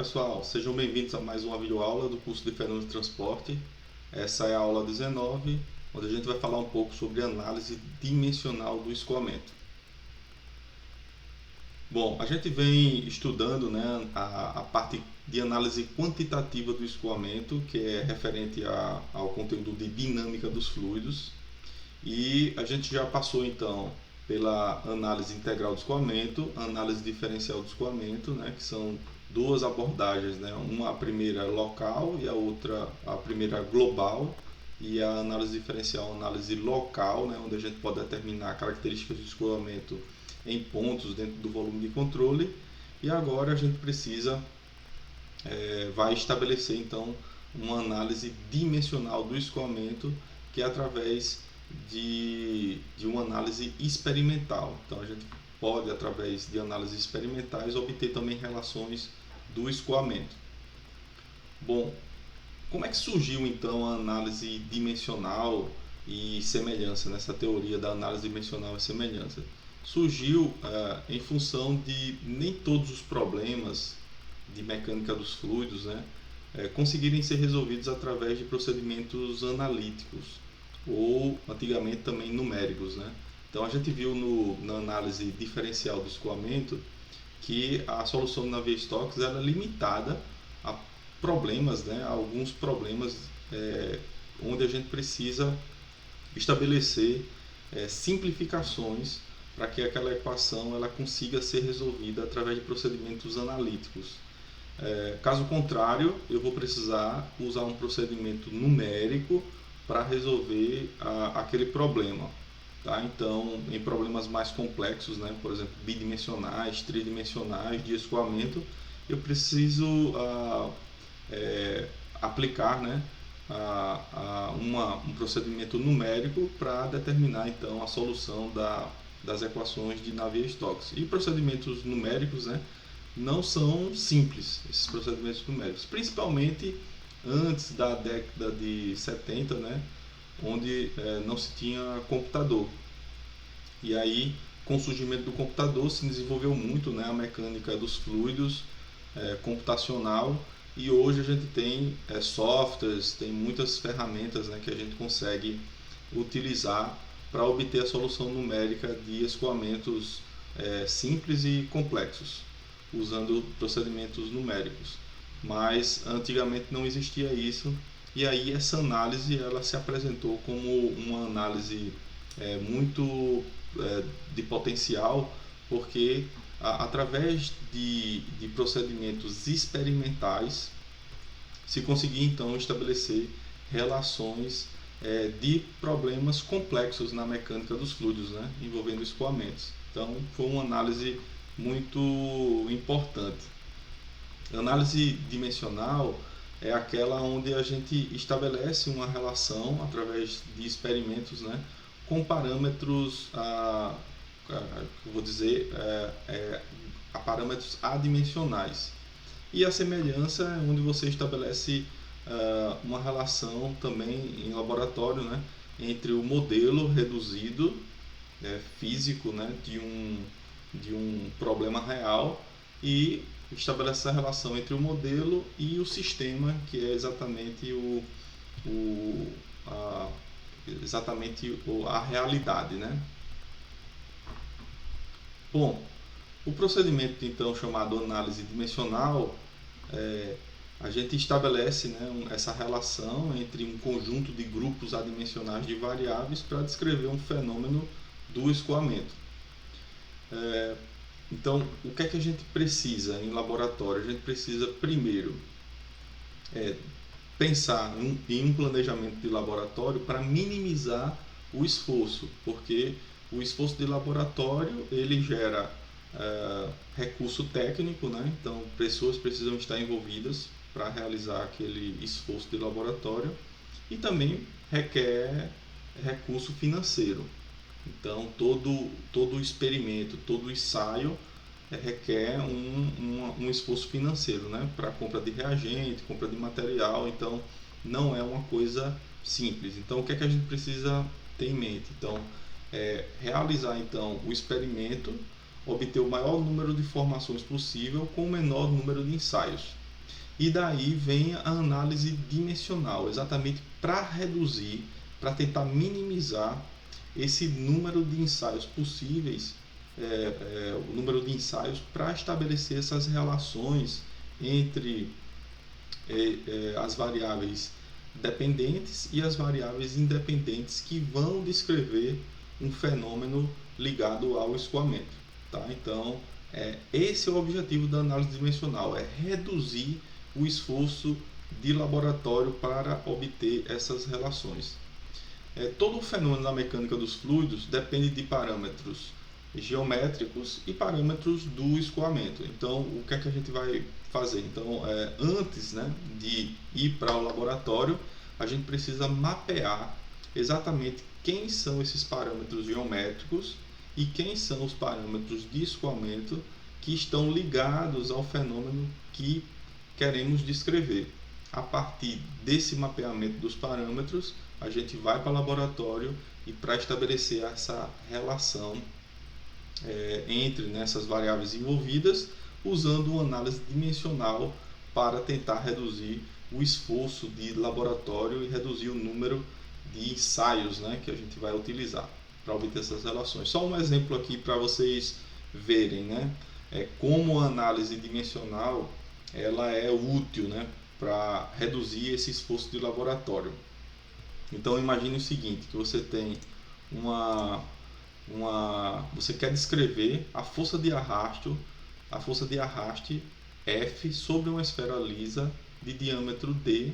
pessoal, sejam bem-vindos a mais uma videoaula do curso de Fenômenos de Transporte. Essa é a aula 19, onde a gente vai falar um pouco sobre análise dimensional do escoamento. Bom, a gente vem estudando, né, a parte de análise quantitativa do escoamento, que é referente ao conteúdo de dinâmica dos fluidos, e a gente já passou então pela análise integral do escoamento, análise diferencial do escoamento, né, que são duas abordagens, né, uma a primeira local e a outra a primeira global, e a análise diferencial, análise local, né, onde a gente pode determinar características do escoamento em pontos dentro do volume de controle. E agora a gente precisa vai estabelecer então uma análise dimensional do escoamento, que é através de uma análise experimental. Então a gente pode, através de análises experimentais, obter também relações do escoamento. Bom, como é que surgiu então a análise dimensional e semelhança, nessa teoria da análise dimensional e semelhança? Surgiu em função de nem todos os problemas de mecânica dos fluidos, né, conseguirem ser resolvidos através de procedimentos analíticos ou antigamente também numéricos, né? Então a gente viu na análise diferencial do escoamento que a solução de Navier-Stokes era limitada a problemas, né, a alguns problemas onde a gente precisa estabelecer simplificações para que aquela equação ela consiga ser resolvida através de procedimentos analíticos. Caso contrário, eu vou precisar usar um procedimento numérico para resolver aquele problema. Tá? Então, em problemas mais complexos, né, por exemplo, bidimensionais, tridimensionais de escoamento, eu preciso aplicar, né, um procedimento numérico para determinar então a solução das equações de Navier-Stokes. E procedimentos numéricos, né, não são simples, esses procedimentos numéricos, principalmente antes da década de 70, né, onde não se tinha computador. E aí, com o surgimento do computador, se desenvolveu muito, né, a mecânica dos fluidos computacional, e hoje a gente tem softwares, tem muitas ferramentas, né, que a gente consegue utilizar para obter a solução numérica de escoamentos simples e complexos, usando procedimentos numéricos. Mas antigamente não existia isso, e aí essa análise ela se apresentou como uma análise muito de potencial, porque através de procedimentos experimentais se conseguia então estabelecer relações de problemas complexos na mecânica dos fluidos, né, envolvendo escoamentos. Então foi uma análise muito importante. A análise dimensional é aquela onde a gente estabelece uma relação através de experimentos, né, com parâmetros, vou dizer, a parâmetros adimensionais. E a semelhança é onde você estabelece uma relação também em laboratório, né, entre o modelo reduzido físico, né, de um problema real, e estabelece essa relação entre o modelo e o sistema, que é exatamente a realidade, né? Bom, o procedimento então chamado análise dimensional, a gente estabelece, né, essa relação entre um conjunto de grupos adimensionais de variáveis para descrever um fenômeno do escoamento. Então, o que é que a gente precisa em laboratório? A gente precisa primeiro pensar em um planejamento de laboratório para minimizar o esforço, porque o esforço de laboratório ele gera recurso técnico, né? Então pessoas precisam estar envolvidas para realizar aquele esforço de laboratório, e também requer recurso financeiro. Então todo experimento, todo ensaio requer um esforço financeiro, né? Para compra de reagente, compra de material. Então não é uma coisa simples. Então o que é que a gente precisa ter em mente? Então realizar então o experimento, obter o maior número de informações possível com o menor número de ensaios. E daí vem a análise dimensional, exatamente para reduzir, para tentar minimizar esse número de ensaios possíveis, o número de ensaios para estabelecer essas relações entre as variáveis dependentes e as variáveis independentes que vão descrever um fenômeno ligado ao escoamento. Tá? Então, esse é o objetivo da análise dimensional, é reduzir o esforço de laboratório para obter essas relações. Todo o fenômeno da mecânica dos fluidos depende de parâmetros geométricos e parâmetros do escoamento. Então, o que é que a gente vai fazer? Então, antes, né, de ir para o laboratório, a gente precisa mapear exatamente quem são esses parâmetros geométricos e quem são os parâmetros de escoamento que estão ligados ao fenômeno que queremos descrever. A partir desse mapeamento dos parâmetros, a gente vai para o laboratório e para estabelecer essa relação entre essas variáveis envolvidas, usando uma análise dimensional para tentar reduzir o esforço de laboratório e reduzir o número de ensaios, né, que a gente vai utilizar para obter essas relações. Só um exemplo aqui para vocês verem, né, como a análise dimensional ela é útil, né, para reduzir esse esforço de laboratório. Então imagine o seguinte, que você tem você quer descrever a força de arraste F sobre uma esfera lisa de diâmetro D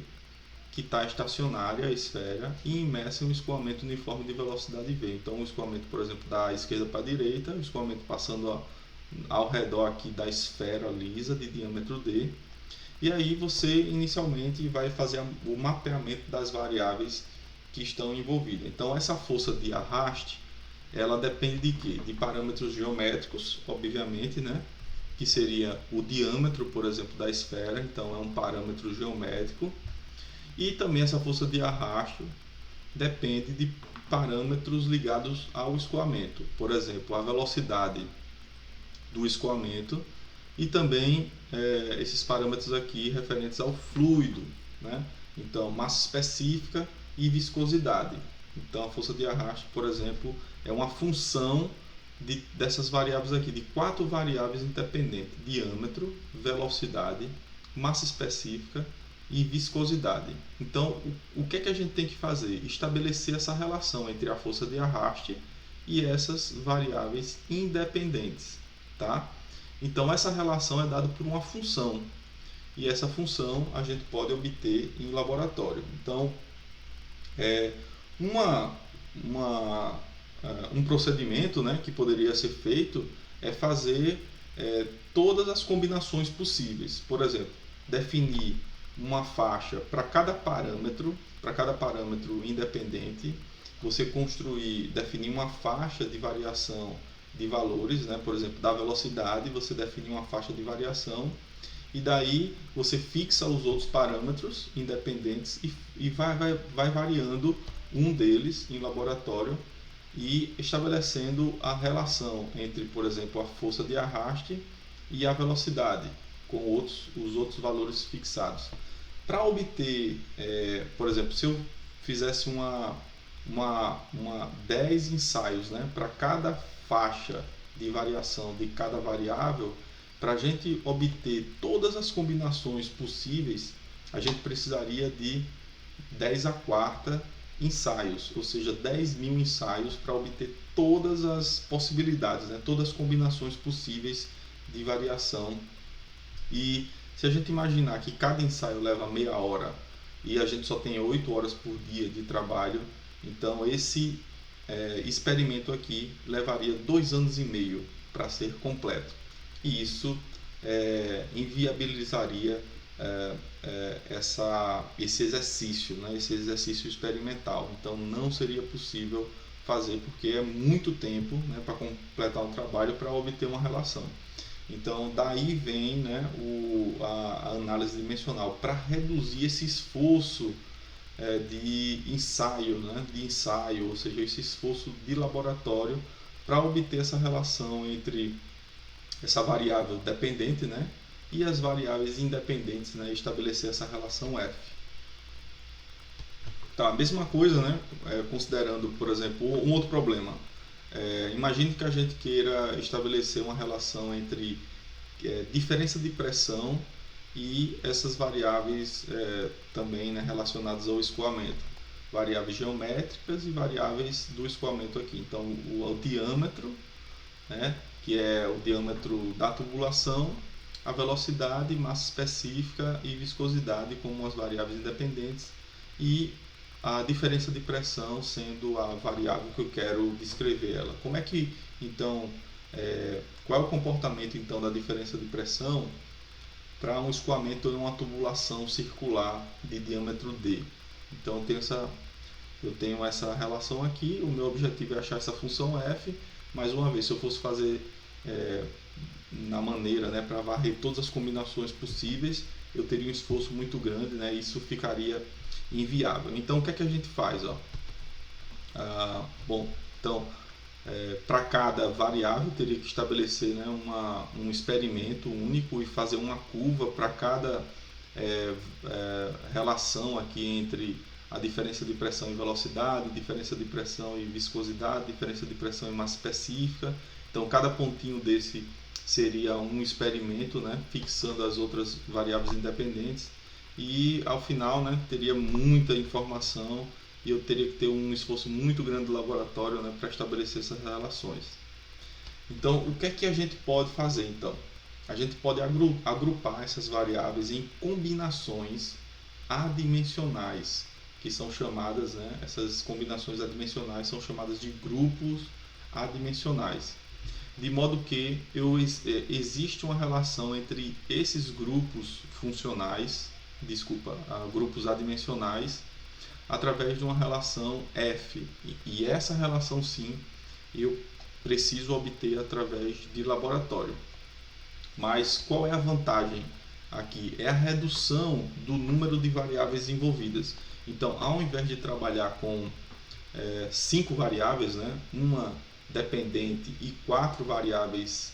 que está estacionária, a esfera, e imersa em um escoamento uniforme de velocidade V. Então o escoamento, por exemplo, da esquerda para a direita, o escoamento passando ao redor aqui da esfera lisa de diâmetro D. E aí você inicialmente vai fazer o mapeamento das variáveis que estão envolvidas. Então essa força de arraste, ela depende de quê? De parâmetros geométricos, obviamente, né? Que seria o diâmetro, por exemplo, da esfera, então é um parâmetro geométrico. E também essa força de arrasto depende de parâmetros ligados ao escoamento, por exemplo, a velocidade do escoamento e também esses parâmetros aqui referentes ao fluido, né? Então, massa específica e viscosidade. Então, a força de arrasto, por exemplo, é uma função dessas variáveis aqui, de 4 variáveis independentes: diâmetro, velocidade, massa específica e viscosidade. Então, o que é que a gente tem que fazer? Estabelecer essa relação entre a força de arraste e essas variáveis independentes, tá? Então, essa relação é dada por uma função, e essa função a gente pode obter em laboratório. Então, um procedimento, né, que poderia ser feito é fazer todas as combinações possíveis. Por exemplo, definir uma faixa para cada parâmetro independente, você definir uma faixa de variação de valores, né? Por exemplo, da velocidade, você definir uma faixa de variação e daí você fixa os outros parâmetros independentes e vai variando um deles em laboratório e estabelecendo a relação entre, por exemplo, a força de arraste e a velocidade com os outros valores fixados. Para obter, por exemplo, se eu fizesse 10 ensaios, né, para cada faixa de variação de cada variável, para a gente obter todas as combinações possíveis, a gente precisaria de 10 a quarta ensaios, ou seja, 10.000 ensaios para obter todas as possibilidades, né, todas as combinações possíveis de variação. E se a gente imaginar que cada ensaio leva meia hora e a gente só tem 8 horas por dia de trabalho, então esse experimento aqui levaria 2 anos e meio para ser completo. E isso inviabilizaria esse exercício, né, esse exercício experimental. Então não seria possível fazer porque é muito tempo, né, para completar um trabalho para obter uma relação. Então daí vem, né, a análise dimensional para reduzir esse esforço de ensaio, né, ou seja, esse esforço de laboratório para obter essa relação entre essa variável dependente, né, e as variáveis independentes, né, estabelecer essa relação f. Tá, a mesma coisa, né, considerando, por exemplo, um outro problema. Imagine que a gente queira estabelecer uma relação entre diferença de pressão e essas variáveis também, né, relacionadas ao escoamento. Variáveis geométricas e variáveis do escoamento aqui. Então, o diâmetro, né, que é o diâmetro da tubulação, a velocidade, massa específica e viscosidade como as variáveis independentes, e a diferença de pressão sendo a variável que eu quero descrever ela. Como é que, então, qual é o comportamento então da diferença de pressão para um escoamento em uma tubulação circular de diâmetro D? Então eu tenho essa relação aqui, o meu objetivo é achar essa função f. Mais uma vez, se eu fosse fazer na maneira, né, para varrer todas as combinações possíveis, eu teria um esforço muito grande, né, e isso ficaria inviável. Então o que é que a gente faz? Bom, então para cada variável eu teria que estabelecer, né, um experimento único e fazer uma curva para cada relação aqui entre a diferença de pressão e velocidade, diferença de pressão e viscosidade, diferença de pressão e massa específica. Então cada pontinho desse seria um experimento, né, fixando as outras variáveis independentes, e ao final, né, teria muita informação e eu teria que ter um esforço muito grande do laboratório, né, para estabelecer essas relações. Então, o que é que a gente pode fazer? Então, a gente pode agrupar essas variáveis em combinações adimensionais, que são chamadas, né, essas combinações adimensionais são chamadas de grupos adimensionais. De modo que existe uma relação entre esses grupos funcionais, grupos adimensionais, através de uma relação f. E essa relação, sim, eu preciso obter através de laboratório. Mas qual é a vantagem aqui? É a redução do número de variáveis envolvidas. Então, ao invés de trabalhar com 5 variáveis, né, uma dependente e 4 variáveis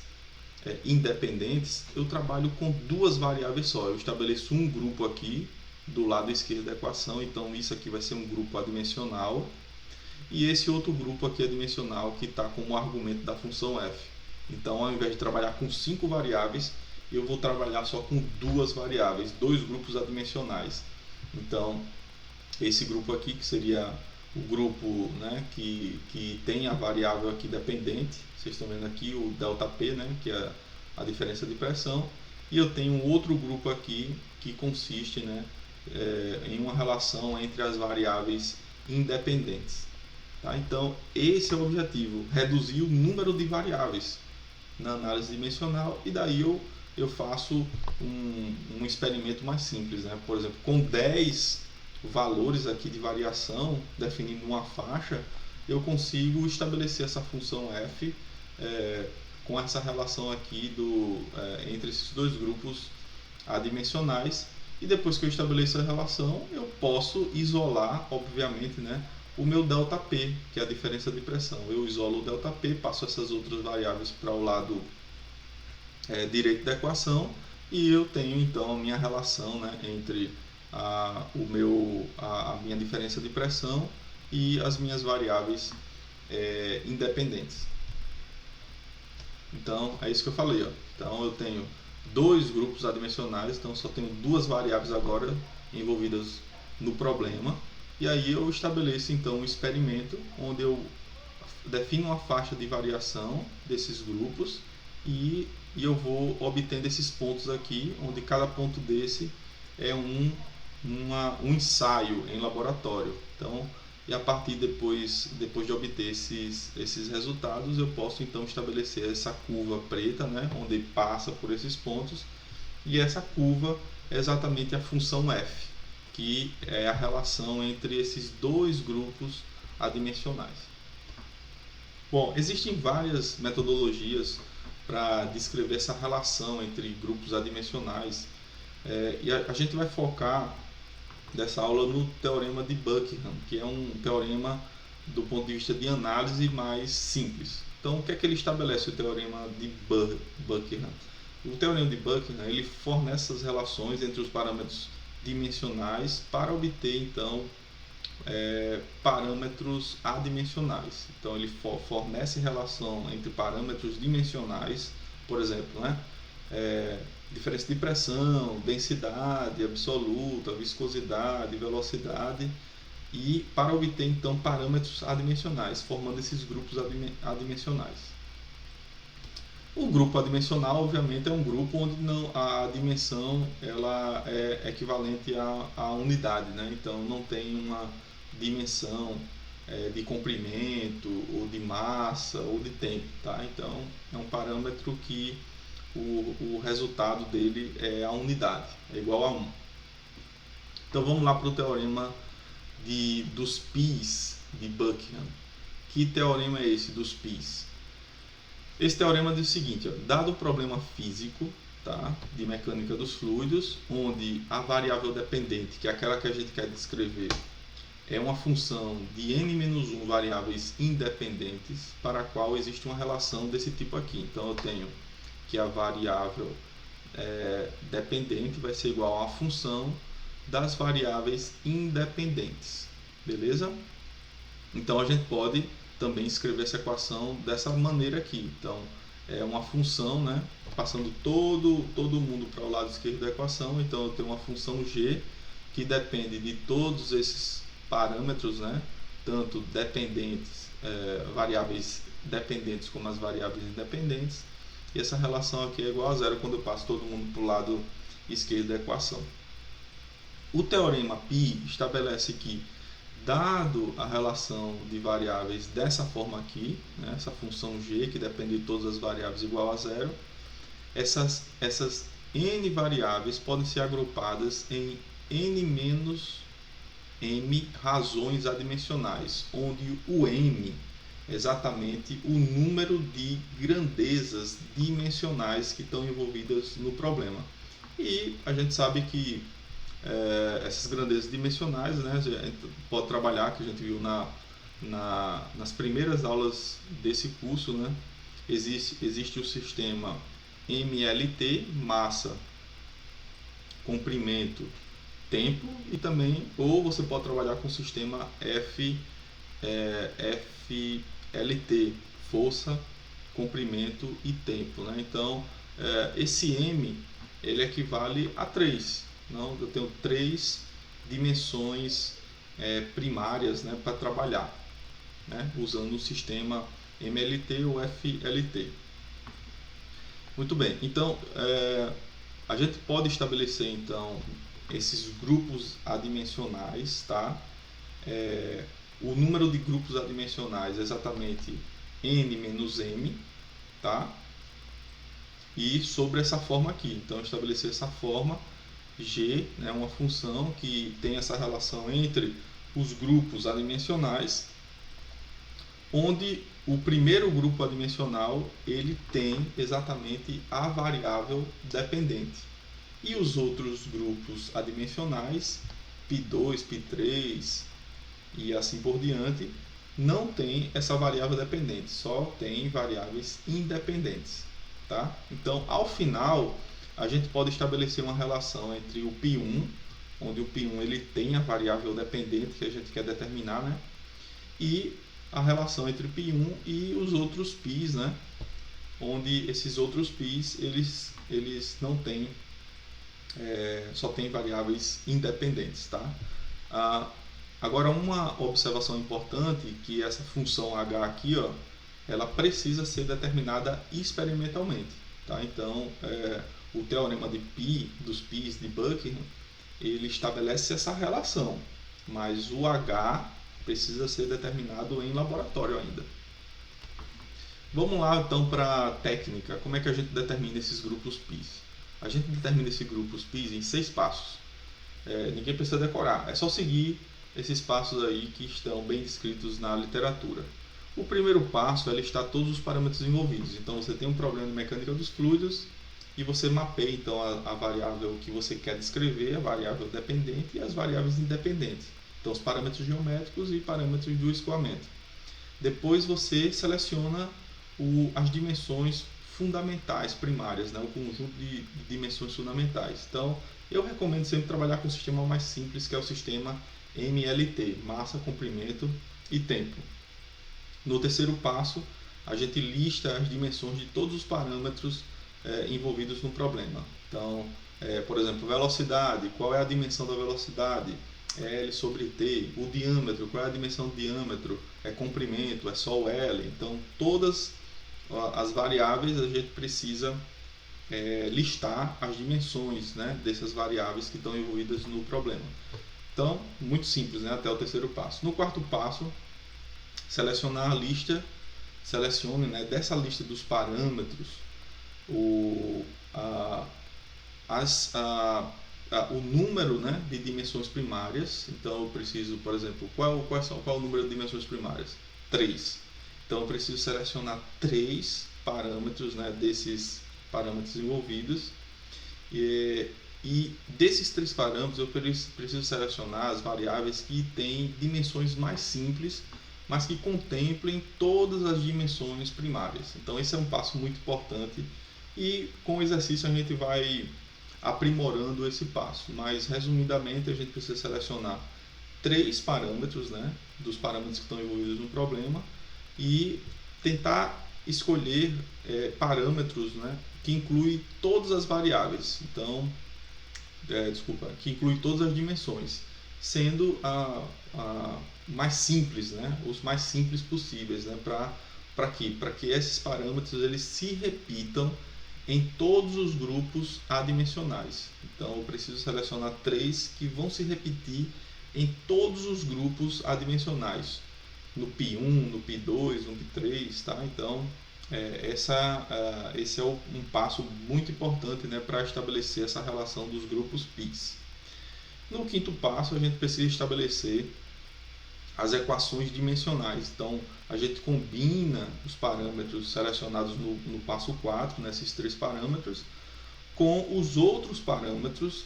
independentes, eu trabalho com 2 variáveis só. Eu estabeleço um grupo aqui do lado esquerdo da equação, então isso aqui vai ser um grupo adimensional, e esse outro grupo aqui adimensional que está como argumento da função f. Então, ao invés de trabalhar com 5 variáveis, eu vou trabalhar só com 2 variáveis, 2 grupos adimensionais. Então, esse grupo aqui, que seria o grupo, né, que tem a variável aqui dependente, vocês estão vendo aqui o ΔP, né, que é a diferença de pressão, e eu tenho um outro grupo aqui que consiste, né, em uma relação entre as variáveis independentes. Tá? Então, esse é o objetivo, reduzir o número de variáveis na análise dimensional, e daí eu faço um experimento mais simples, né? Por exemplo, com 10 valores aqui de variação, definindo uma faixa, eu consigo estabelecer essa função f com essa relação aqui entre esses dois grupos adimensionais. E depois que eu estabeleço a relação, eu posso isolar, obviamente, né, o meu ΔP, que é a diferença de pressão. Eu isolo o ΔP, passo essas outras variáveis para o lado direito da equação, e eu tenho então a minha relação, né, entre a minha diferença de pressão e as minhas variáveis independentes. Então é isso que eu falei, ó. Então eu tenho 2 grupos adimensionais, então só tenho 2 variáveis agora envolvidas no problema, e aí eu estabeleço então um experimento onde eu defino uma faixa de variação desses grupos, e eu vou obtendo esses pontos aqui, onde cada ponto desse é um ensaio em laboratório. Então, e a partir depois de obter esses resultados, eu posso então estabelecer essa curva preta, né, onde passa por esses pontos, e essa curva é exatamente a função f, que é a relação entre esses 2 grupos adimensionais. Bom, existem várias metodologias para descrever essa relação entre grupos adimensionais, e a gente vai focar dessa aula no teorema de Buckingham, que é um teorema do ponto de vista de análise mais simples. Então, o que é que ele estabelece, o teorema de Buckingham? O teorema de Buckingham ele fornece essas relações entre os parâmetros dimensionais para obter então parâmetros adimensionais. Então ele fornece relação entre parâmetros dimensionais, por exemplo, né? Diferença de pressão, densidade absoluta, viscosidade, velocidade, e para obter então parâmetros adimensionais, formando esses grupos adimensionais. O grupo adimensional, obviamente, é um grupo onde não, a dimensão ela é equivalente à unidade, né? Então não tem uma dimensão de comprimento, ou de massa, ou de tempo, tá? Então é um parâmetro que o resultado dele é a unidade, é igual a 1. Então vamos lá para o teorema dos πs de Buckingham. Que teorema é esse dos πs? Esse teorema diz o seguinte, ó, dado o problema físico, tá, de mecânica dos fluidos, onde a variável dependente, que é aquela que a gente quer descrever, é uma função de n-1 variáveis independentes, para a qual existe uma relação desse tipo aqui. Então eu tenho que a variável dependente vai ser igual à função das variáveis independentes, beleza? Então a gente pode também escrever essa equação dessa maneira aqui. Então é uma função, né, passando todo mundo para o lado esquerdo da equação. Então eu tenho uma função g que depende de todos esses parâmetros, né, tanto dependentes, variáveis dependentes como as variáveis independentes. E essa relação aqui é igual a zero quando eu passo todo mundo para o lado esquerdo da equação. O teorema π estabelece que, dado a relação de variáveis dessa forma aqui, né, essa função g que depende de todas as variáveis igual a zero, essas n variáveis podem ser agrupadas em n menos m razões adimensionais, onde o m é exatamente o número de grandezas dimensionais que estão envolvidas no problema. E a gente sabe que essas grandezas dimensionais, né, a gente pode trabalhar, que a gente viu nas primeiras aulas desse curso, né, existe o sistema MLT, massa, comprimento, tempo, e também, ou você pode trabalhar com o sistema FLT, força, comprimento e tempo, né? Então esse M ele equivale a 3. Não, eu tenho 3 dimensões primárias, né, para trabalhar, né, usando o sistema MLT ou FLT. Muito bem, então a gente pode estabelecer então esses grupos adimensionais, tá? O número de grupos adimensionais é exatamente n menos m, tá? E sobre essa forma aqui, então estabelecer essa forma g, né, uma função que tem essa relação entre os grupos adimensionais, onde o primeiro grupo adimensional ele tem exatamente a variável dependente, e os outros grupos adimensionais, π2, π3 e assim por diante, não tem essa variável dependente, só tem variáveis independentes, tá? Então ao final a gente pode estabelecer uma relação entre o π1, onde o π1 ele tem a variável dependente que a gente quer determinar, né? E a relação entre π1 e os outros π's, né? Onde esses outros π's eles não têm, só tem variáveis independentes, tá? Agora uma observação importante, que essa função h aqui, ó, ela precisa ser determinada experimentalmente, tá? Então o teorema de π, dos π's de Buckingham, ele estabelece essa relação, mas o h precisa ser determinado em laboratório ainda. Vamos lá então para a técnica. Como é que a gente determina esses grupos π's? A gente determina esses grupos π's em 6 passos. Ninguém precisa decorar, é só seguir esses passos aí que estão bem descritos na literatura. O primeiro passo é listar todos os parâmetros envolvidos. Então você tem um problema de mecânica dos fluidos e você mapeia então a variável que você quer descrever, a variável dependente e as variáveis independentes. Então os parâmetros geométricos e parâmetros do escoamento. Depois você seleciona as dimensões fundamentais primárias, né? O conjunto de dimensões fundamentais. Então, eu recomendo sempre trabalhar com um sistema mais simples, que é o sistema MLT, massa, comprimento e tempo. No terceiro passo, a gente lista as dimensões de todos os parâmetros envolvidos no problema. Então, por exemplo, velocidade, qual é a dimensão da velocidade? É L sobre T. O diâmetro, qual é a dimensão do diâmetro? É comprimento, é só o L. Então, todas as variáveis a gente precisa listar as dimensões, né, dessas variáveis que estão envolvidas no problema. Então, muito simples, né, até o terceiro passo. No quarto passo, selecionar a lista, selecione, né, dessa lista dos parâmetros o número, né, de dimensões primárias. Então eu preciso, por exemplo, qual é o número de dimensões primárias? 3. Então eu preciso selecionar 3 parâmetros, né, desses parâmetros envolvidos. E desses 3 parâmetros eu preciso selecionar as variáveis que têm dimensões mais simples, mas que contemplem todas as dimensões primárias. Então esse é um passo muito importante e com o exercício a gente vai aprimorando esse passo. Mas resumidamente a gente precisa selecionar 3 parâmetros, né, dos parâmetros que estão envolvidos no problema e tentar escolher parâmetros, né, que incluem todas as variáveis. Então, que inclui todas as dimensões, sendo a mais simples, né, os mais simples possíveis, né, para que esses parâmetros eles se repitam em todos os grupos adimensionais. Então eu preciso selecionar 3 que vão se repetir em todos os grupos adimensionais, no π1, no π2, no π3, tá? Então esse é um passo muito importante, né, para estabelecer essa relação dos grupos πs. No quinto passo, a gente precisa estabelecer as equações dimensionais. Então, a gente combina os parâmetros selecionados no passo 4, nesses 3 parâmetros, com os outros parâmetros,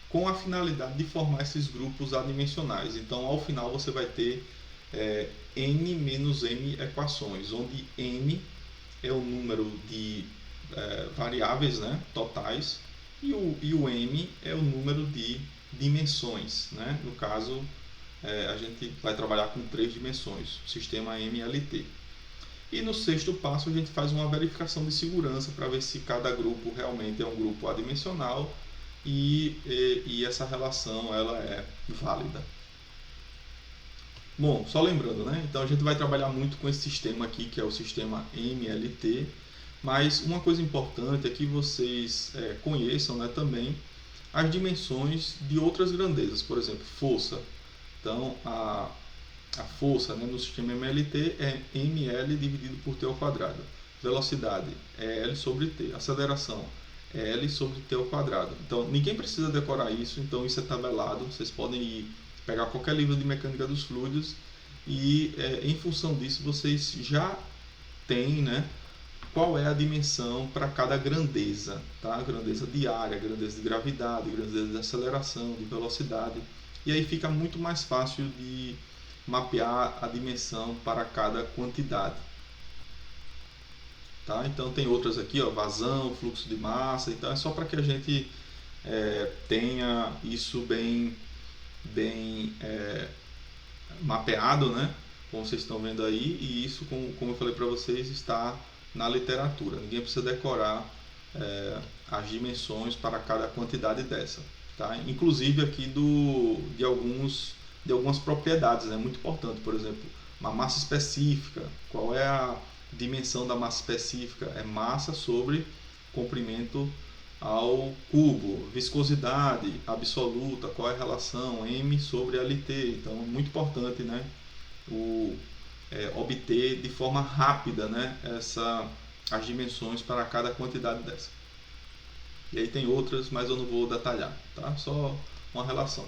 com a finalidade de formar esses grupos adimensionais. Então, ao final, você vai ter n menos m equações, onde m é o número de variáveis, né, totais, e o m é o número de dimensões, né? No caso, a gente vai trabalhar com 3 dimensões, o sistema MLT. E no sexto passo a gente faz uma verificação de segurança para ver se cada grupo realmente é um grupo adimensional e essa relação ela é válida. Bom, só lembrando, né? Então a gente vai trabalhar muito com esse sistema aqui, que é o sistema MLT, mas uma coisa importante é que vocês conheçam, né, também as dimensões de outras grandezas, por exemplo, força. Então a força, né, no sistema MLT é ml dividido por t ao quadrado. Velocidade é L sobre t. Aceleração é L sobre t ao quadrado. Então ninguém precisa decorar isso, então isso é tabelado. Vocês podem pegar qualquer livro de mecânica dos fluidos e em função disso vocês já têm, né, qual é a dimensão para cada grandeza, tá? Grandeza de área, grandeza de gravidade, grandeza de aceleração, de velocidade. E aí fica muito mais fácil de mapear a dimensão para cada quantidade. Tá? Então tem outras aqui, ó, vazão, fluxo de massa, então é só para que a gente tenha isso bem mapeado, né? Como vocês estão vendo aí, e isso, como eu falei para vocês, está na literatura. Ninguém precisa decorar as dimensões para cada quantidade dessa. Tá? Inclusive aqui de algumas propriedades, né? Muito importante, por exemplo, uma massa específica. Qual é a dimensão da massa específica? É massa sobre comprimento ao cubo. Viscosidade absoluta, qual é a relação? M sobre LT. Então é muito importante, né, obter de forma rápida, né, as dimensões para cada quantidade dessa. E aí tem outras, mas eu não vou detalhar, tá? Só uma relação.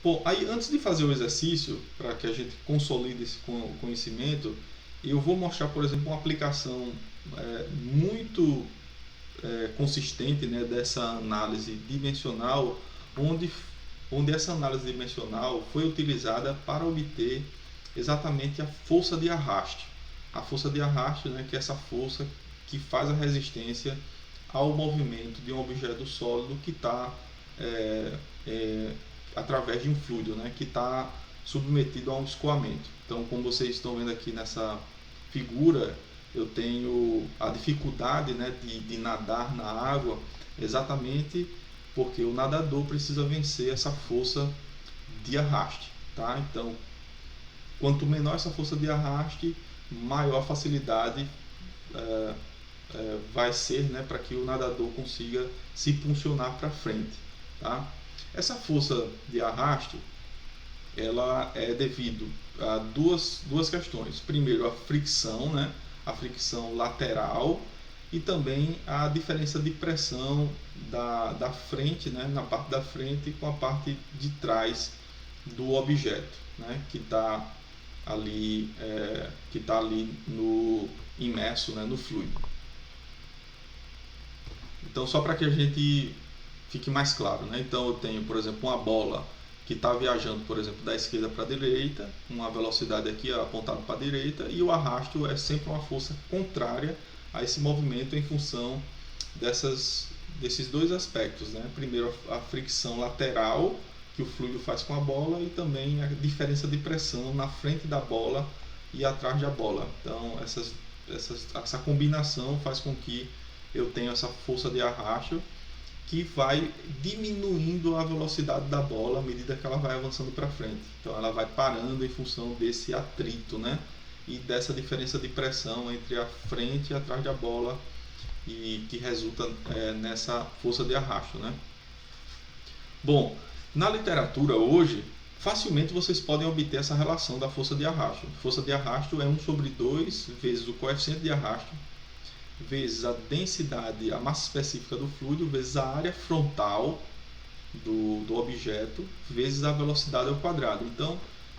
Bom, aí antes de fazer o exercício, para que a gente consolide esse conhecimento, eu vou mostrar, por exemplo, uma aplicação muito consistente, né, dessa análise dimensional, onde essa análise dimensional foi utilizada para obter exatamente a força de arraste. A força de arraste, né, que é essa força que faz a resistência ao movimento de um objeto sólido que está através de um fluido, né, que está submetido a um escoamento. Então, como vocês estão vendo aqui nessa figura, eu tenho a dificuldade, né, de nadar na água, exatamente porque o nadador precisa vencer essa força de arraste. Tá? Então, quanto menor essa força de arraste, maior a facilidade vai ser, né, para que o nadador consiga se impulsionar para frente. Tá? Essa força de arraste, ela é devido a duas questões. Primeiro, a fricção, né, a fricção lateral, e também a diferença de pressão da frente, né, na parte da frente com a parte de trás do objeto, né, que está ali, imerso, né, no fluido. Então, só para que a gente fique mais claro, né? Então eu tenho, por exemplo, uma bola que está viajando, por exemplo, da esquerda para a direita, uma velocidade aqui apontada para a direita, e o arrasto é sempre uma força contrária a esse movimento em função desses dois aspectos, né? Primeiro, a fricção lateral que o fluido faz com a bola, e também a diferença de pressão na frente da bola e atrás da bola. Então essa combinação faz com que eu tenha essa força de arrasto que vai diminuindo a velocidade da bola à medida que ela vai avançando para frente. Então ela vai parando em função desse atrito, né? E dessa diferença de pressão entre a frente e atrás da bola, e que resulta nessa força de arrasto, né? Bom, na literatura hoje, facilmente vocês podem obter essa relação da força de arrasto. Força de arrasto é 1/2 vezes o coeficiente de arrasto vezes a densidade, a massa específica do fluido, vezes a área frontal do objeto, vezes a velocidade ao quadrado. Então,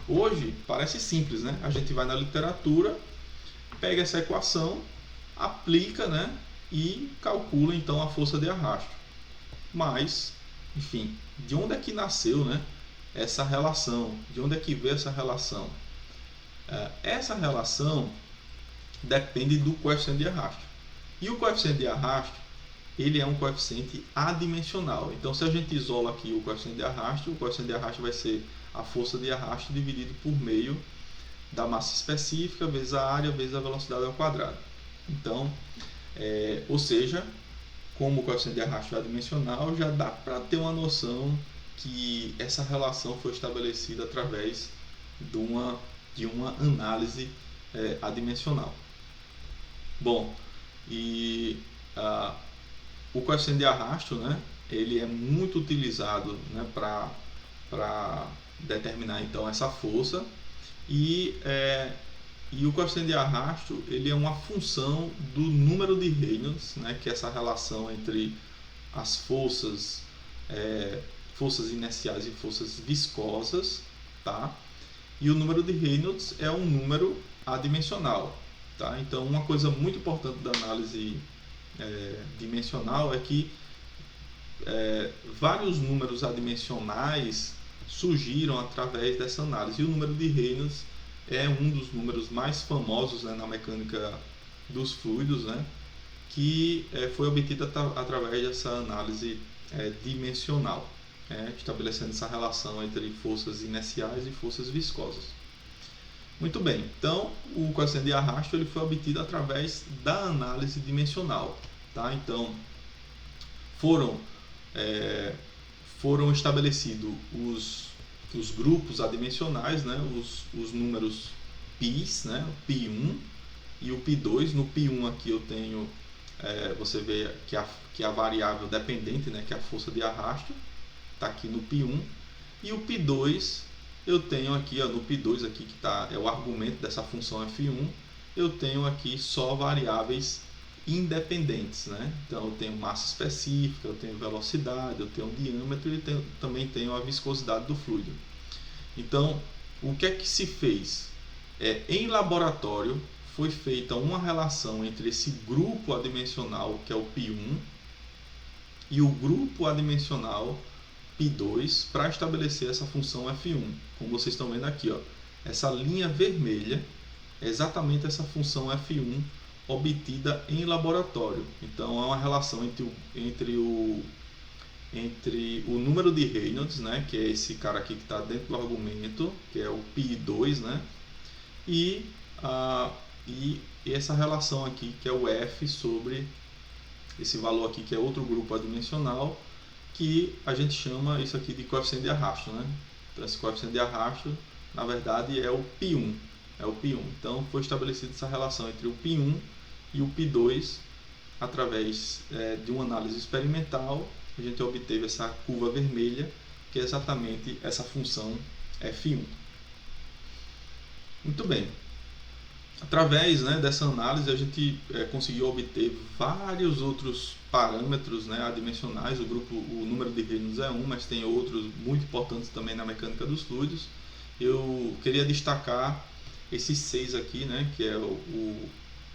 hoje parece simples, né? A gente vai na literatura, pega essa equação, aplica, né, e calcula então a força de arrasto. Mas, enfim, de onde é que nasceu, né, essa relação? De onde é que veio essa relação? Essa relação depende do coeficiente de arrasto. E o coeficiente de arrasto, ele é um coeficiente adimensional. Então, se a gente isola aqui o coeficiente de arrasto vai ser a força de arrasto dividido por meio da massa específica vezes a área vezes a velocidade ao quadrado. Então, ou seja, como o coeficiente de arrasto é adimensional, já dá para ter uma noção que essa relação foi estabelecida através de uma análise adimensional. Bom, e o coeficiente de arrasto, né, ele é muito utilizado, né, para determinar então essa força, e o coeficiente de arrasto, ele é uma função do número de Reynolds, né, que é essa relação entre as forças inerciais e forças viscosas, tá? E o número de Reynolds é um número adimensional. Tá? Então, uma coisa muito importante da análise dimensional é que vários números adimensionais surgiram através dessa análise. E o número de Reynolds é um dos números mais famosos, né, na mecânica dos fluidos, né, que foi obtido através dessa análise dimensional, estabelecendo essa relação entre forças inerciais e forças viscosas. Muito bem, então o coeficiente de arrasto ele foi obtido através da análise dimensional. Tá? Então foram estabelecidos os grupos adimensionais, né? os números πs, né? O π1 e o π2. No π1 aqui eu tenho, você vê que a variável dependente, né? Que é a força de arrasto, está aqui no π1, e o π2 eu tenho aqui, no π2 aqui que é o argumento dessa função f1, eu tenho aqui só variáveis independentes, né? Então eu tenho massa específica, eu tenho velocidade, eu tenho diâmetro e também tenho a viscosidade do fluido. Então, o que é que se fez? Em laboratório foi feita uma relação entre esse grupo adimensional, que é o π1, e o grupo adimensional π2 para estabelecer essa função f1. Como vocês estão vendo aqui, essa linha vermelha é exatamente essa função f1 obtida em laboratório. Então, é uma relação entre o número de Reynolds, né, que é esse cara aqui que está dentro do argumento, que é o π2, né, e essa relação aqui, que é o F sobre esse valor aqui, que é outro grupo adimensional, que a gente chama isso aqui de coeficiente de arrasto, né? Então, esse coeficiente de arrasto, na verdade, é o π1. Então, foi estabelecida essa relação entre o π1 e o π2 através de uma análise experimental. A gente obteve essa curva vermelha, que é exatamente essa função f1. Muito bem. Através, né, dessa análise, a gente conseguiu obter vários outros parâmetros, né, adimensionais. O número de Reynolds é um, mas tem outros muito importantes também na mecânica dos fluidos. Eu queria destacar esses 6 aqui, né, que é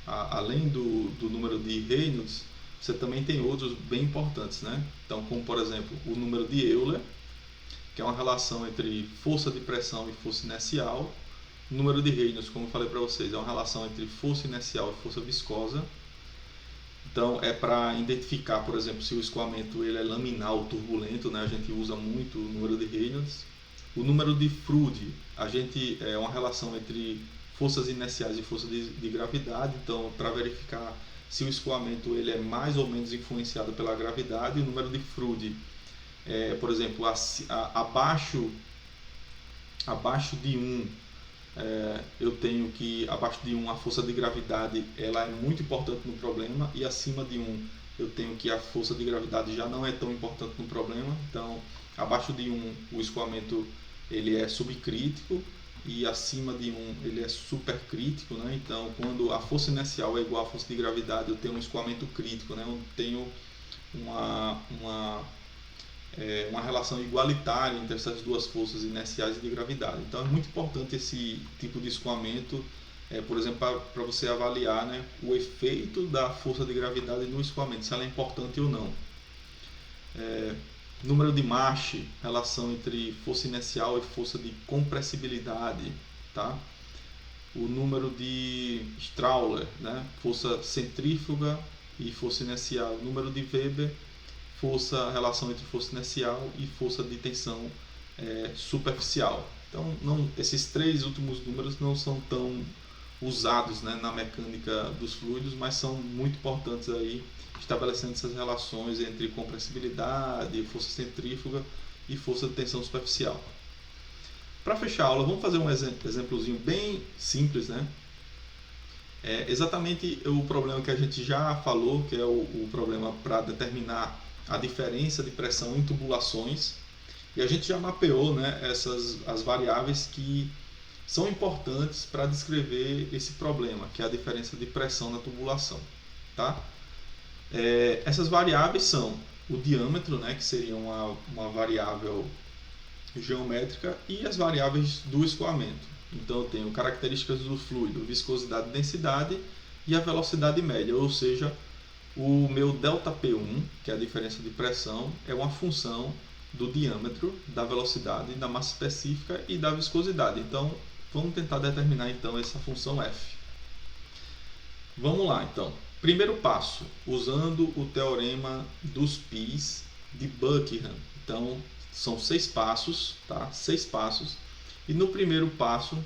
além do número de Reynolds, você também tem outros bem importantes, né? Então, como por exemplo, o número de Euler, que é uma relação entre força de pressão e força inercial. O número de Reynolds, como eu falei para vocês, é uma relação entre força inercial e força viscosa. Então, é para identificar, por exemplo, se o escoamento ele é laminar ou turbulento, né? A gente usa muito o número de Reynolds. O número de Froude, é uma relação entre forças inerciais e força de gravidade. Então, para verificar se o escoamento ele é mais ou menos influenciado pela gravidade. O número de Froude, por exemplo, abaixo de 1, eu tenho que abaixo de 1 a força de gravidade ela é muito importante no problema, e acima de 1 eu tenho que a força de gravidade já não é tão importante no problema. Então, abaixo de 1 o escoamento ele é subcrítico, e acima de 1 ele é supercrítico, né? Então, quando a força inercial é igual à força de gravidade, eu tenho um escoamento crítico, né? Eu tenho uma relação igualitária entre essas duas forças inerciais e de gravidade. Então, é muito importante esse tipo de escoamento, por exemplo, para você avaliar, né, o efeito da força de gravidade no escoamento, se ela é importante ou não. Número de Marsh, relação entre força inercial e força de compressibilidade, tá? O número de Strauler, né, força centrífuga e força inercial. O número de Weber, relação entre força inercial e força de tensão superficial. Então, esses 3 últimos números não são tão usados, né, na mecânica dos fluidos, mas são muito importantes aí, estabelecendo essas relações entre compressibilidade, força centrífuga e força de tensão superficial. Para fechar a aula, vamos fazer um exemplozinho bem simples, né? Exatamente o problema que a gente já falou, que é o problema para determinar a diferença de pressão em tubulações. E a gente já mapeou, né, as variáveis que são importantes para descrever esse problema, que é a diferença de pressão na tubulação, tá? Essas variáveis são o diâmetro, né, que seria uma variável geométrica, e as variáveis do escoamento. Então, eu tenho características do fluido, viscosidade e densidade, e a velocidade média, ou seja, o meu ΔP1, que é a diferença de pressão, é uma função do diâmetro, da velocidade, da massa específica e da viscosidade. Então, vamos tentar determinar então essa função f. Vamos lá, então. Primeiro passo, usando o teorema dos πs de Buckingham. Então, são 6 passos, tá? 6 passos. E no primeiro passo,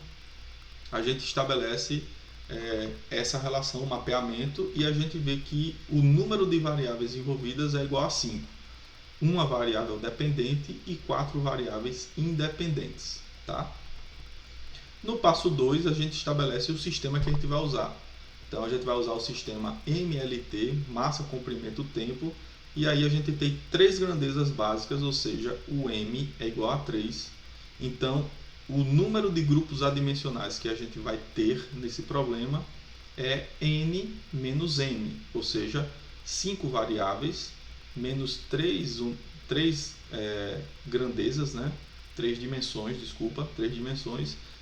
a gente estabelece essa relação, o mapeamento, e a gente vê que o número de variáveis envolvidas é igual a 5. Uma variável dependente e 4 variáveis independentes, tá? No passo 2, a gente estabelece o sistema que a gente vai usar. Então, a gente vai usar o sistema MLT, massa, comprimento, tempo, e aí a gente tem 3 grandezas básicas, ou seja, o M é igual a 3. Então, o número de grupos adimensionais que a gente vai ter nesse problema é N menos M, ou seja, 5 variáveis menos 3 grandezas, né? 3 dimensões,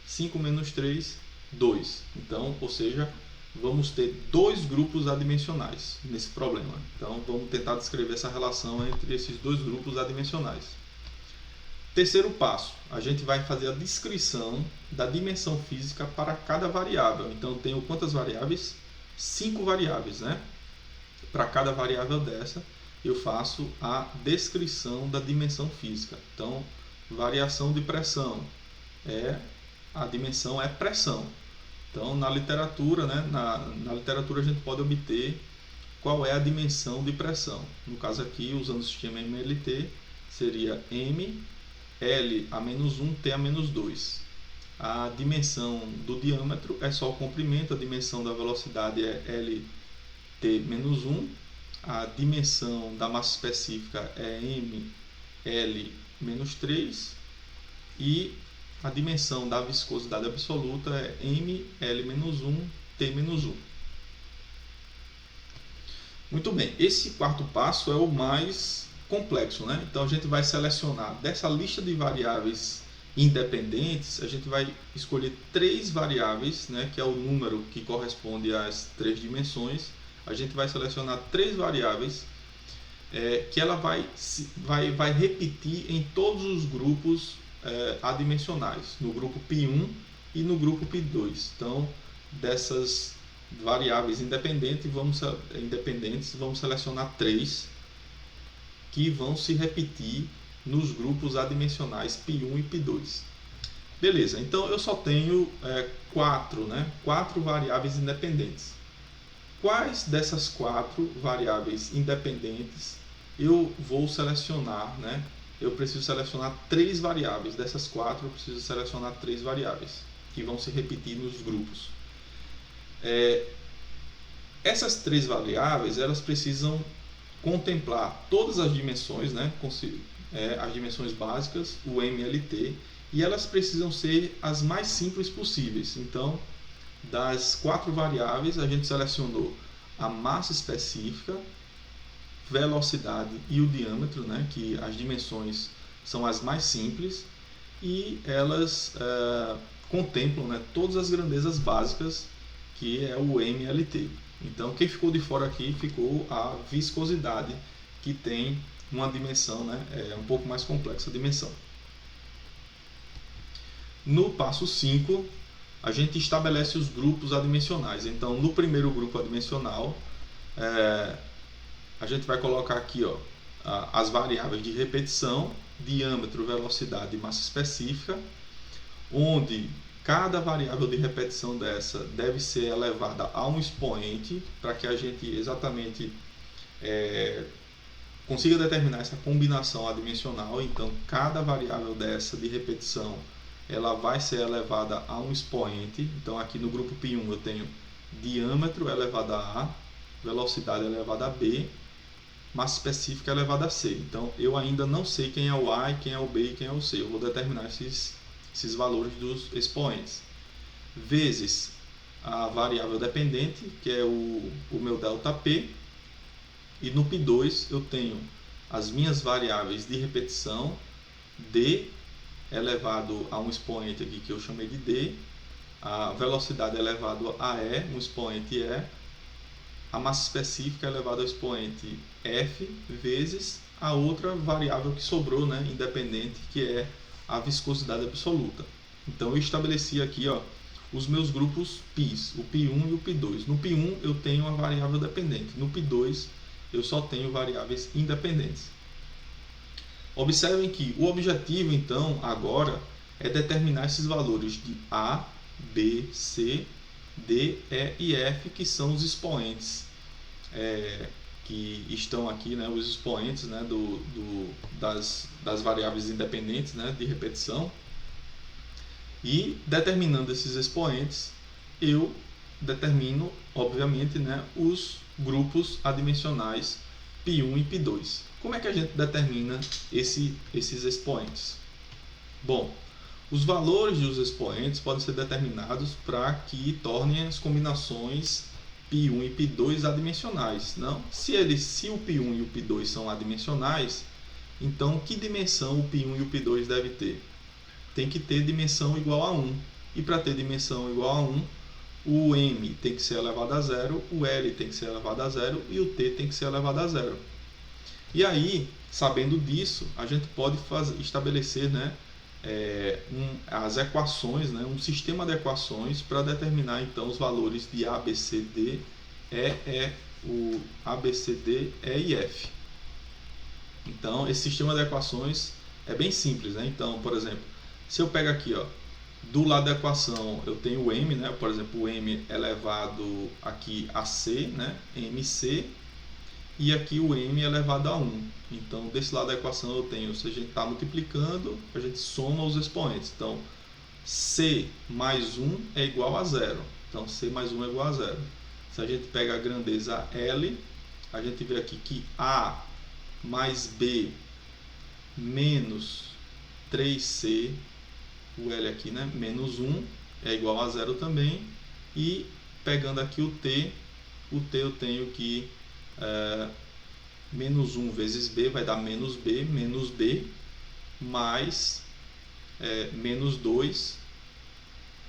5 menos 3, 2. Então, ou seja, vamos ter 2 grupos adimensionais nesse problema. Então, vamos tentar descrever essa relação entre esses 2 grupos adimensionais. Terceiro passo, a gente vai fazer a descrição da dimensão física para cada variável. Então, eu tenho quantas variáveis? 5 variáveis, né? Para cada variável dessa, eu faço a descrição da dimensão física. Então, variação de pressão, a dimensão é pressão. Então, na literatura, né, na literatura a gente pode obter qual é a dimensão de pressão. No caso aqui, usando o sistema MLT, seria M, L a menos 1, T a menos 2. A dimensão do diâmetro é só o comprimento, a dimensão da velocidade é LT menos 1, a dimensão da massa específica é M, L menos 3 e a dimensão da viscosidade absoluta é M, L menos 1, T menos 1. Muito bem, esse quarto passo é o mais complexo, né? Então a gente vai selecionar dessa lista de variáveis independentes, a gente vai escolher 3 variáveis, né, que é o número que corresponde às 3 dimensões. A gente vai selecionar 3 variáveis que ela vai repetir em todos os grupos adimensionais, no grupo π1 e no grupo π2. Então, dessas variáveis independentes, vamos selecionar 3 que vão se repetir nos grupos adimensionais π1 e π2. Beleza, então eu só tenho 4 variáveis independentes. Quais dessas 4 variáveis independentes eu vou selecionar, né? Eu preciso selecionar 3 variáveis. Dessas 4, eu preciso selecionar 3 variáveis que vão se repetir nos grupos. Essas 3 variáveis, elas precisam contemplar todas as dimensões, né? As dimensões básicas, o MLT, e elas precisam ser as mais simples possíveis. Então, das 4 variáveis, a gente selecionou a massa específica, velocidade e o diâmetro, né, que as dimensões são as mais simples e elas contemplam, né, todas as grandezas básicas, que é o MLT. Então, quem ficou de fora aqui ficou a viscosidade, que tem uma dimensão, né, um pouco mais complexa a dimensão. No passo 5, a gente estabelece os grupos adimensionais. Então, no primeiro grupo adimensional, a gente vai colocar aqui as variáveis de repetição, diâmetro, velocidade e massa específica, onde cada variável de repetição dessa deve ser elevada a um expoente, para que a gente exatamente consiga determinar essa combinação adimensional. Então, cada variável dessa de repetição, ela vai ser elevada a um expoente. Então, aqui no grupo π1 eu tenho diâmetro elevado a A, velocidade elevada a B, massa específica elevada a C. Então, eu ainda não sei quem é o A, quem é o B e quem é o C. Eu vou determinar esses valores dos expoentes. Vezes a variável dependente, que é o meu ΔP. E no π2 eu tenho as minhas variáveis de repetição, D elevado a um expoente aqui que eu chamei de D, a velocidade elevado a E, um expoente E, a massa específica elevada ao expoente F, vezes a outra variável que sobrou, né, independente, que é a viscosidade absoluta. Então eu estabeleci aqui os meus grupos πs, o π1 e o π2. No π1 eu tenho uma variável dependente, no π2 eu só tenho variáveis independentes. Observem que o objetivo, então, agora é determinar esses valores de A, B, C, D, E e F, que são os expoentes que estão aqui, né, os expoentes, né, das variáveis independentes, né, de repetição. E determinando esses expoentes, eu determino, obviamente, né, os grupos adimensionais π1 e π2. Como é que a gente determina esses expoentes? Bom, os valores dos expoentes podem ser determinados para que tornem as combinações π1 e π2 adimensionais. Não? Se o π1 e o π2 são adimensionais, então que dimensão o π1 e o π2 deve ter? Tem que ter dimensão igual a 1. E para ter dimensão igual a 1, o M tem que ser elevado a 0, o L tem que ser elevado a 0 e o T tem que ser elevado a 0. E aí, sabendo disso, a gente pode estabelecer, né, as equações, né, um sistema de equações para determinar então os valores de A, B, C, D é o A, B, C, D, E e F. Então, esse sistema de equações é bem simples, né? Então, por exemplo, se eu pego aqui, ó, do lado da equação eu tenho o m, né? Por exemplo, o m elevado aqui a c, né? mc, e aqui o m elevado a 1. Então, desse lado da equação eu tenho, se a gente está multiplicando, a gente soma os expoentes. Então, c mais 1 é igual a 0. Então, c mais 1 é igual a 0. Se a gente pega a grandeza L, a gente vê aqui que A mais B menos 3C, o L aqui, né, menos 1, é igual a 0 também. E pegando aqui o T eu tenho que menos 1 vezes B vai dar menos B mais menos 2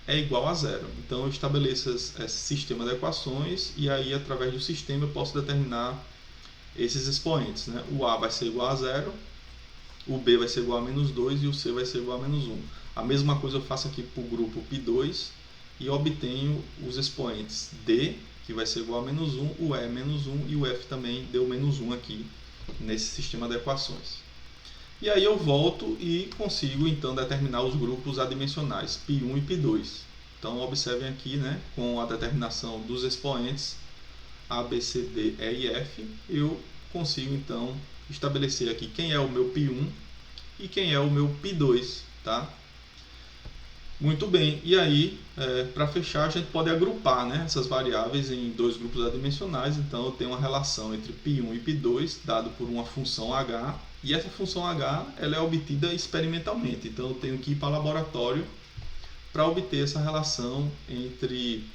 é igual a 0. Então eu estabeleço esse sistema de equações e aí através do sistema eu posso determinar esses expoentes, né? O A vai ser igual a 0, o B vai ser igual a menos 2 e o C vai ser igual a menos 1. A mesma coisa eu faço aqui para o grupo π2 e obtenho os expoentes D, que vai ser igual a menos 1, o E menos 1 e o F também deu menos 1 aqui nesse sistema de equações. E aí eu volto e consigo então determinar os grupos adimensionais π1 e π2. Então observem aqui, né, com a determinação dos expoentes A, B, C, D, E e F, eu consigo então estabelecer aqui quem é o meu π1 e quem é o meu π2, tá? Muito bem, e aí para fechar a gente pode agrupar, né, essas variáveis em dois grupos adimensionais. Então eu tenho uma relação entre π1 e π2 dado por uma função h, e essa função h ela é obtida experimentalmente. Então eu tenho que ir para o laboratório para obter essa relação entre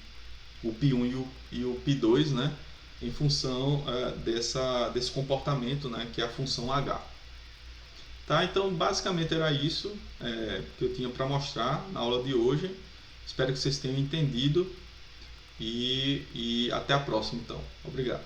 o π1 e o π2, né, em função desse comportamento, né, que é a função h. Tá? Então, basicamente era isso que eu tinha para mostrar na aula de hoje. Espero que vocês tenham entendido e até a próxima, então. Obrigado.